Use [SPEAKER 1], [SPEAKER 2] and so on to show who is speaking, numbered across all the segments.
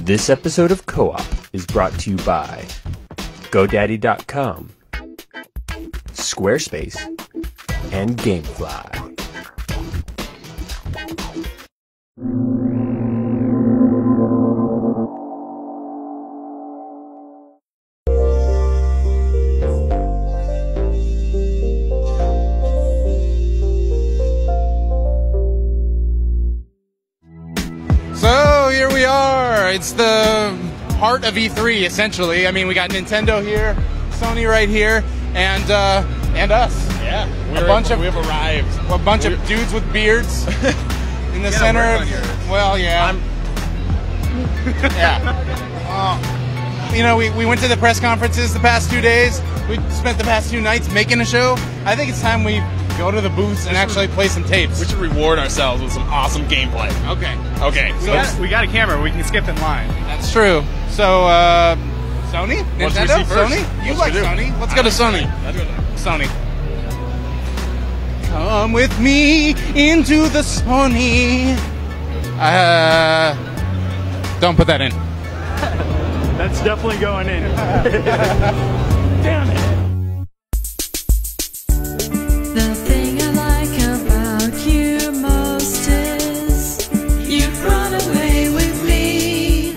[SPEAKER 1] This episode of Co-op is brought to you by GoDaddy.com, Squarespace, and Gamefly.
[SPEAKER 2] So here we are. It's the heart of E3, essentially. I mean, we got Nintendo here, Sony right here, and us.
[SPEAKER 3] Yeah, we've arrived.
[SPEAKER 2] A bunch of dudes with beards in the center. Well, yeah. Yeah. You know, we went to the press conferences the past 2 days. We spent the past 2 nights making a show. I think it's time we go to the booths and actually play some tapes.
[SPEAKER 3] We should reward ourselves with some awesome gameplay. Okay.
[SPEAKER 4] So we got a camera. We can skip in line.
[SPEAKER 2] That's true. So, Sony? Nintendo? Sony? You like Sony? Let's go to Sony. Sony. Come with me into the Sony. Don't put that in.
[SPEAKER 4] That's definitely going in. Damn it.
[SPEAKER 5] The thing I like about you most is you've run away with me.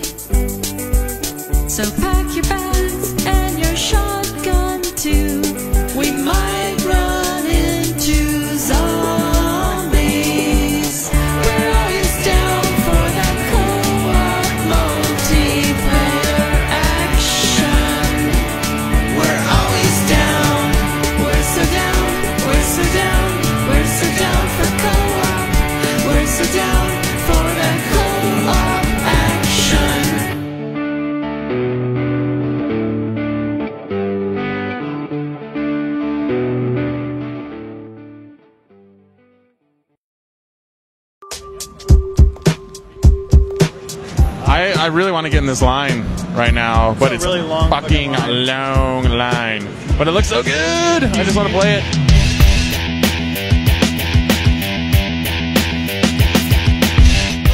[SPEAKER 5] So pack your bags and your shotgun too. We might run into zombies. We're always down for that co-op multiplayer action. We're always down. We're so down. We're so down. We're so down for co-op. We're so down for that co-op action.
[SPEAKER 3] I really want to get in this line right now, but it's
[SPEAKER 4] really long
[SPEAKER 3] fucking long line. But it looks so good. I just want to play it.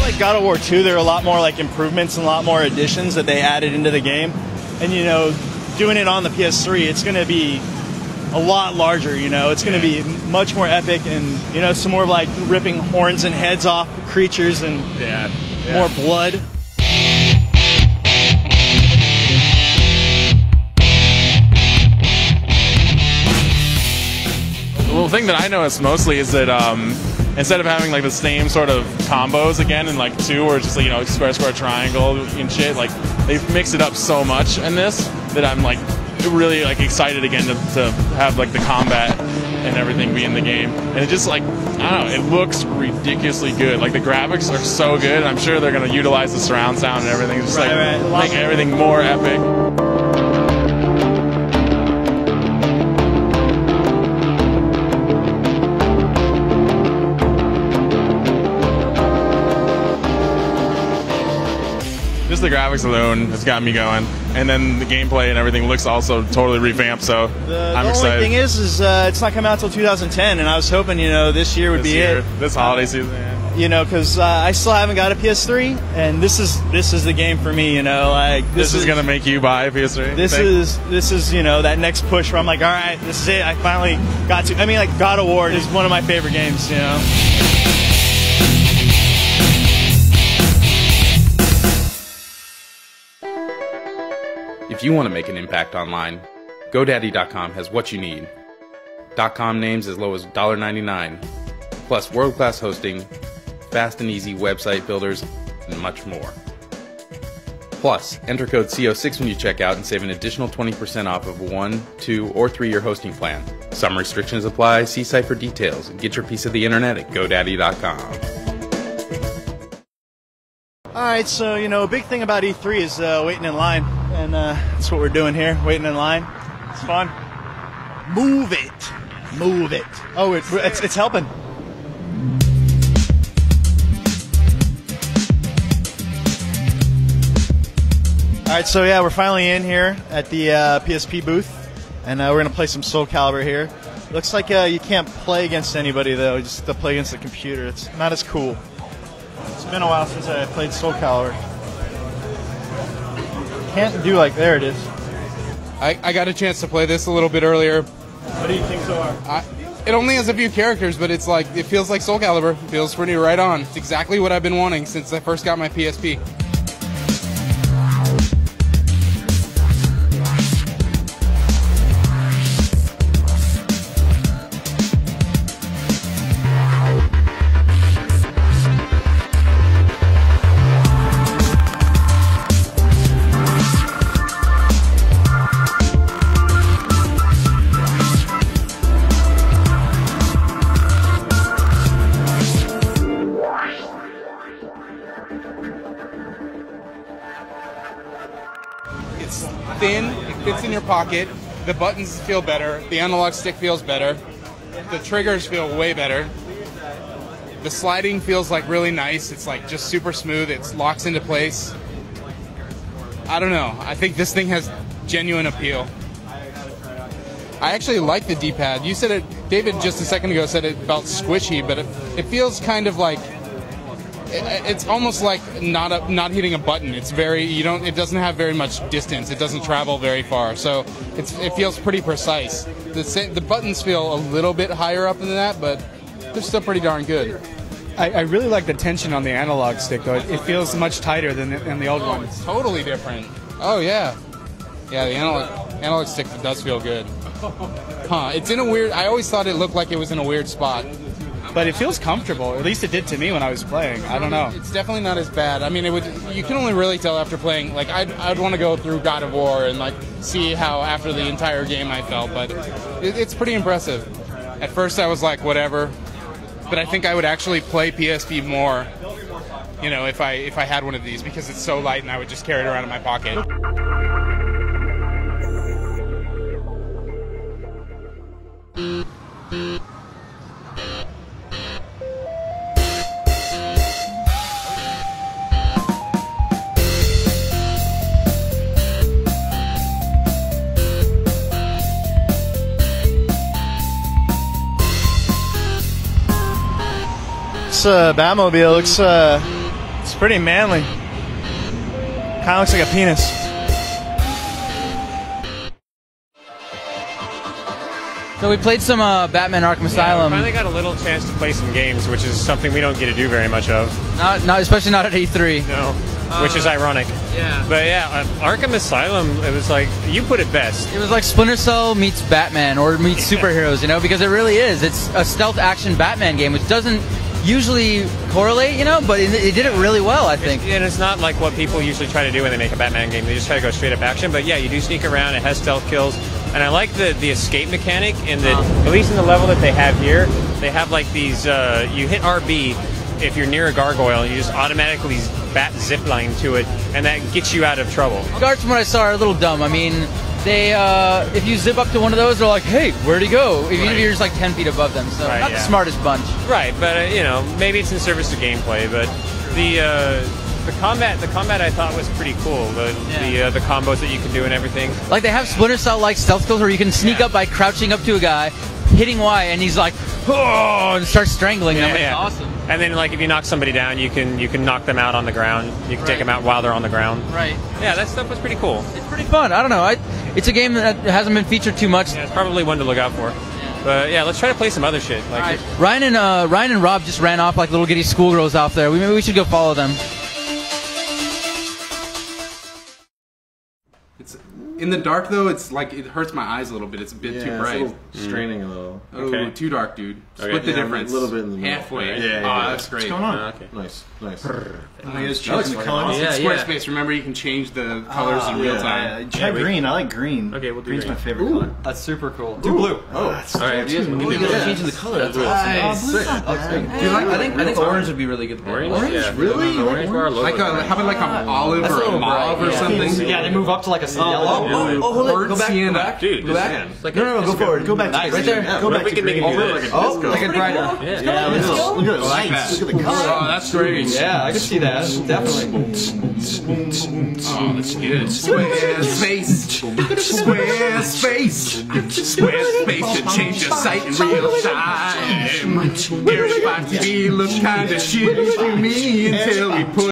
[SPEAKER 4] Like God of War 2, there are a lot more like improvements and a lot more additions that they added into the game. And you know, doing it on the PS3, it's going to be a lot larger, you know. It's going to be much more epic and, you know, some more like ripping horns and heads off creatures and more blood.
[SPEAKER 3] The thing that I noticed mostly is that instead of having like the same sort of combos again in like 2, where it's just like, you know, square, square, triangle and shit, like they've mixed it up so much in this that I'm like really like excited again to have like the combat and everything be in the game. And it just like, I don't know, it looks ridiculously good. Like the graphics are so good. I'm sure they're going to utilize the surround sound and everything, just make everything more epic. Just the graphics alone has got me going, and then the gameplay and everything looks also totally revamped. So I'm excited.
[SPEAKER 4] The only thing is it's not coming out until 2010, and I was hoping, you know, this year would be it.
[SPEAKER 3] This holiday season. Yeah.
[SPEAKER 4] You know, because I still haven't got a PS3, and this is the game for me. You know, like
[SPEAKER 3] this is gonna make you buy a PS3.
[SPEAKER 4] This is you know, that next push where I'm like, all right, this is it. I finally got to. I mean, like God of War is one of my favorite games. You know.
[SPEAKER 6] If you want to make an impact online, GoDaddy.com has what you need. .com names as low as $1.99, plus world-class hosting, fast and easy website builders, and much more. Plus, enter code CO6 when you check out and save an additional 20% off of a 1, 2, or 3-year hosting plan. Some restrictions apply. See site for details and get your piece of the internet at GoDaddy.com.
[SPEAKER 4] Alright, so, you know, a big thing about E3 is waiting in line, and that's what we're doing here, waiting in line. It's fun. Move it! Move it! Oh, it's helping. Alright, so yeah, we're finally in here at the PSP booth, and we're going to play some Soul Calibur here. Looks like you can't play against anybody, though, just to play against the computer. It's not as cool. It's been a while since I played Soul Calibur. Can't do like, there it is.
[SPEAKER 2] I got a chance to play this a little bit earlier.
[SPEAKER 4] What do you think so far?
[SPEAKER 2] It only has a few characters, but it feels like Soul Calibur. It feels pretty right on. It's exactly what I've been wanting since I first got my PSP. It's thin, it fits in your pocket, the buttons feel better, the analog stick feels better, the triggers feel way better, the sliding feels like really nice, it's like just super smooth, it locks into place. I don't know, I think this thing has genuine appeal. I actually like the D-pad. You said it, David just a second ago said it felt squishy, but it feels kind of like, it's almost like not hitting a button. It's very, it doesn't have very much distance. It doesn't travel very far, so it feels pretty precise. The buttons feel a little bit higher up than that, but they're still pretty darn good.
[SPEAKER 7] I really like the tension on the analog stick, though. It feels much tighter than the old one.
[SPEAKER 2] It's totally different. Oh yeah, yeah. The analog stick does feel good. Huh? It's in a weird. I always thought it looked like it was in a weird spot.
[SPEAKER 7] But it feels comfortable. At least it did to me when I was playing. I don't know.
[SPEAKER 2] It's definitely not as bad. I mean, you can only really tell after playing. Like, I'd want to go through God of War and like see how after the entire game I felt. But it's pretty impressive. At first I was like, whatever. But I think I would actually play PSP more, if I had one of these because it's so light and I would just carry it around in my pocket.
[SPEAKER 4] This Batmobile looks, it's pretty manly. Kind of looks like a penis.
[SPEAKER 8] So we played some Batman Arkham Asylum.
[SPEAKER 9] We finally got a little chance to play some games, which is something we don't get to do very much of.
[SPEAKER 8] Not especially not at E3.
[SPEAKER 9] No, which is ironic.
[SPEAKER 8] Yeah.
[SPEAKER 9] But yeah, Arkham Asylum, it was like, you put it best.
[SPEAKER 8] It was like Splinter Cell meets Batman or meets superheroes, because it really is. It's a stealth action Batman game, which doesn't usually correlate, but it did it really well, I think.
[SPEAKER 9] And it's not like what people usually try to do when they make a Batman game. They just try to go straight up action. But yeah, you do sneak around. It has stealth kills. And I like the escape mechanic in that, at least in the level that they have here, they have like these, you hit RB if you're near a gargoyle, and you just automatically bat zipline to it, and that gets you out of trouble.
[SPEAKER 8] Guards, from what I saw, are a little dumb. I mean, they, if you zip up to one of those, they're like, hey, where'd he go? Even if you're just like 10 feet above them. So not the smartest bunch.
[SPEAKER 9] Right, but maybe it's in service to gameplay, but the combat I thought was pretty cool. The combos that you can do and everything.
[SPEAKER 8] Like they have Splinter Cell like stealth kills where you can sneak up by crouching up to a guy, hitting Y, and he's like, oh, and starts strangling them. It's awesome.
[SPEAKER 9] And then like if you knock somebody down, you can knock them out on the ground. You can take them out while they're on the ground.
[SPEAKER 8] Right.
[SPEAKER 9] Yeah, that stuff was pretty cool.
[SPEAKER 8] It's pretty fun. I don't know. It's a game that hasn't been featured too much.
[SPEAKER 9] Yeah, it's probably one to look out for. But yeah, let's try to play some other shit. Like
[SPEAKER 8] Ryan and Rob just ran off like little giddy schoolgirls out there. Maybe we should go follow them.
[SPEAKER 2] In the dark, though, it's like it hurts my eyes a little bit. It's a bit too bright.
[SPEAKER 10] It's a little straining a little.
[SPEAKER 2] Oh, too dark, dude. Split the difference.
[SPEAKER 10] A little bit in the middle.
[SPEAKER 2] Halfway.
[SPEAKER 10] Yeah.
[SPEAKER 2] That's great.
[SPEAKER 10] What's going on?
[SPEAKER 9] Okay.
[SPEAKER 10] Nice.
[SPEAKER 4] It's
[SPEAKER 2] Squarespace. Remember, you can change the colors in real time.
[SPEAKER 4] Try green. I like green.
[SPEAKER 9] Okay, we'll do
[SPEAKER 4] Green's
[SPEAKER 9] green.
[SPEAKER 4] my favorite color.
[SPEAKER 8] That's super cool.
[SPEAKER 4] Do blue.
[SPEAKER 10] Oh,
[SPEAKER 4] that's
[SPEAKER 10] all right.
[SPEAKER 8] You guys are changing the color. That's awesome. I think orange would be really good.
[SPEAKER 9] Orange? Yeah.
[SPEAKER 10] Really?
[SPEAKER 9] Orange for our logo.
[SPEAKER 2] How about like an olive or a mauve or something?
[SPEAKER 11] Yeah, they move up to like a yellow.
[SPEAKER 8] hold it. Go back.
[SPEAKER 10] Dude,
[SPEAKER 8] Go back.
[SPEAKER 10] no, go forward. Go back.
[SPEAKER 8] Right there.
[SPEAKER 10] Go back. We can make it like
[SPEAKER 8] a brighter.
[SPEAKER 10] Yeah, look at the lights. Look at the color.
[SPEAKER 2] Oh, that's great.
[SPEAKER 8] Yeah, I can see that. Definitely.
[SPEAKER 2] Oh, that's good. Squarespace. Squarespace. Squarespace to change your site in real time. Your Spot TV looks kinda shitty to me until we put